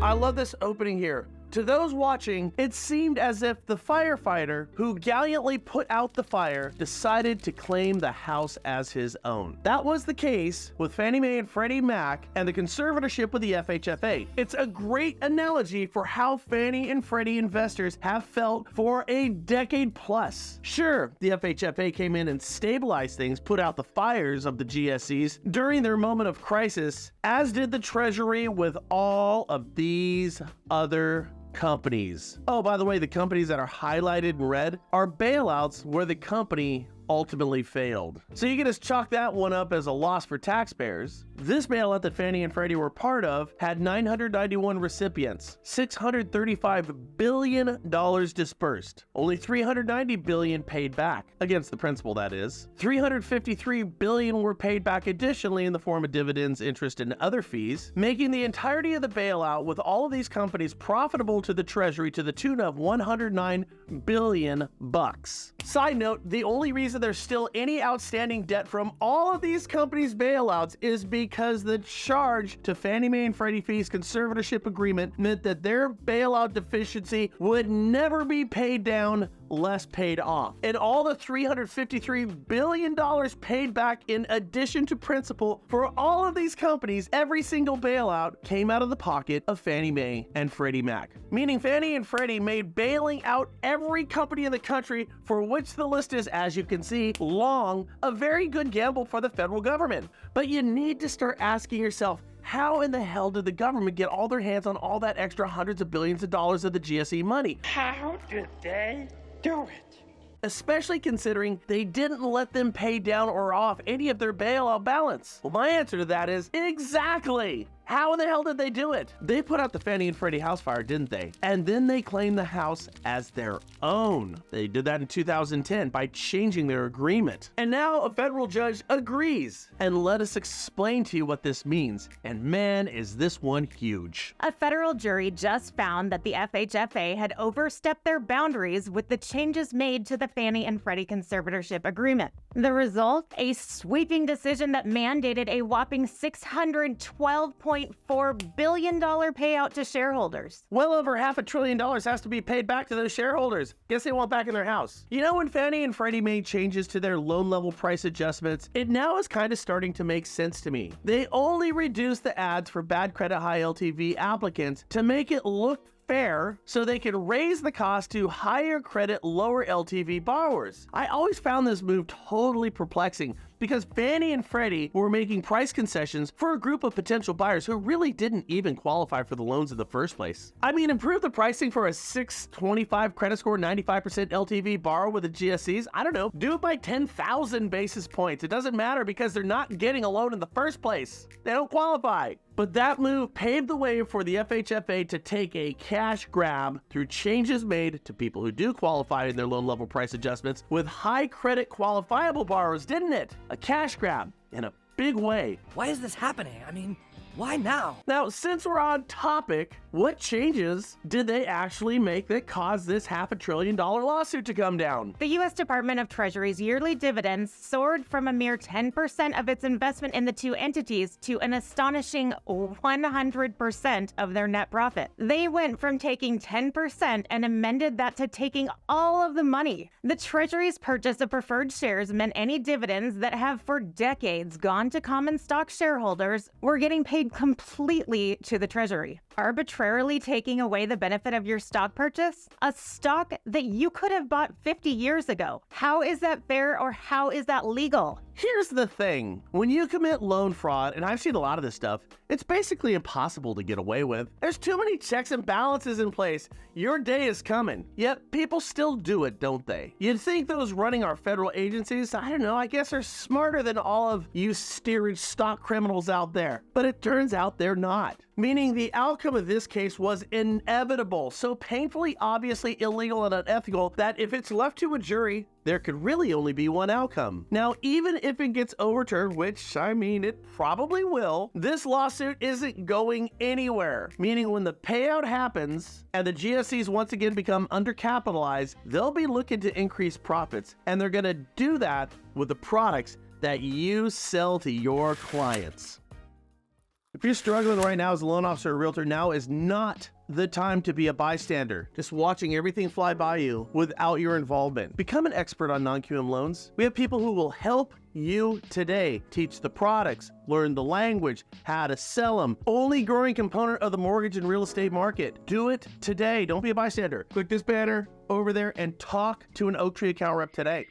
I love this opening here. To those watching, it seemed as if the firefighter who gallantly put out the fire decided to claim the house as his own. That was the case with Fannie Mae and Freddie Mac and the conservatorship with the FHFA. It's a great analogy for how Fannie and Freddie investors have felt for a decade plus. Sure, the FHFA came in and stabilized things, put out the fires of the GSEs during their moment of crisis, as did the Treasury with all of these other companies. Oh, by the way, the companies that are highlighted in red are bailouts where the company ultimately failed. So you can just chalk that one up as a loss for taxpayers. This bailout that Fannie and Freddie were part of had 991 recipients, $635 billion dispersed. Only $390 billion paid back, against the principal that is. $353 billion were paid back additionally in the form of dividends, interest, and other fees, making the entirety of the bailout with all of these companies profitable to the Treasury to the tune of $109 billion bucks. Side note, the only reason there's still any outstanding debt from all of these companies' bailouts is because the charge to Fannie Mae and Freddie fees conservatorship agreement meant that their bailout deficiency would never be paid down, less paid off. And all the $353 billion paid back in addition to principal for all of these companies, every single bailout came out of the pocket of Fannie Mae and Freddie Mac. Meaning Fannie and Freddie made bailing out every company in the country, for which the list is, as you can see, long, a very good gamble for the federal government. But you need to start asking yourself, how in the hell did the government get all their hands on all that extra hundreds of billions of dollars of the GSE money? How did they do it? Especially considering they didn't let them pay down or off any of their bailout balance. Well, my answer to that is exactly. How in the hell did they do it? They put out the Fannie and Freddie house fire, didn't they? And then they claimed the house as their own. They did that in 2010 by changing their agreement. And now a federal judge agrees. And let us explain to you what this means. And man, is this one huge. A federal jury just found that the FHFA had overstepped their boundaries with the changes made to the Fannie and Freddie conservatorship agreement. The result? A sweeping decision that mandated a whopping $612.4 billion payout to shareholders. Well over $500 billion has to be paid back to those shareholders. Guess they want back in their house. You know, when Fannie and Freddie made changes to their loan level price adjustments, it now is kind of starting to make sense to me. They only reduced the ads for bad credit high LTV applicants to make it look fair so they could raise the cost to higher credit, lower LTV borrowers. I always found this move totally perplexing because Fannie and Freddie were making price concessions for a group of potential buyers who really didn't even qualify for the loans in the first place. I mean, improve the pricing for a 625 credit score, 95% LTV borrower with the GSEs. I don't know, do it by 10,000 basis points. It doesn't matter because they're not getting a loan in the first place. They don't qualify. But that move paved the way for the FHFA to take a cash grab through changes made to people who do qualify in their loan level price adjustments with high credit qualifiable borrowers, didn't it? A cash grab in a big way. Why is this happening? I mean, why now? Now, since we're on topic, what changes did they actually make that caused this $500 billion lawsuit to come down? The U.S. Department of Treasury's yearly dividends soared from a mere 10% of its investment in the two entities to an astonishing 100% of their net profit. They went from taking 10% and amended that to taking all of the money. The Treasury's purchase of preferred shares meant any dividends that have for decades gone to common stock shareholders were getting paid completely to the Treasury, arbitrarily taking away the benefit of your stock purchase, a stock that you could have bought 50 years ago. How is that fair, or how is that legal? Here's the thing. When you commit loan fraud, and I've seen a lot of this stuff, it's basically impossible to get away with. There's too many checks and balances in place. Your day is coming. Yet people still do it, don't they? You'd think those running our federal agencies, I don't know, I guess are smarter than all of you steerage stock criminals out there. But it turns out they're not. Meaning the outcome of this case was inevitable, so painfully, obviously illegal and unethical that if it's left to a jury, there could really only be one outcome. Now, even if it gets overturned, which, I mean, it probably will, this lawsuit isn't going anywhere. Meaning when the payout happens and the GSEs once again become undercapitalized, they'll be looking to increase profits, and they're gonna do that with the products that you sell to your clients. If you're struggling right now as a loan officer or realtor, now is not the time to be a bystander, just watching everything fly by you without your involvement. Become an expert on non-QM loans. We have people who will help you today. Teach the products, learn the language, how to sell them. Only growing component of the mortgage and real estate market. Do it today. Don't be a bystander. Click this banner over there and talk to an Oak Tree account rep today.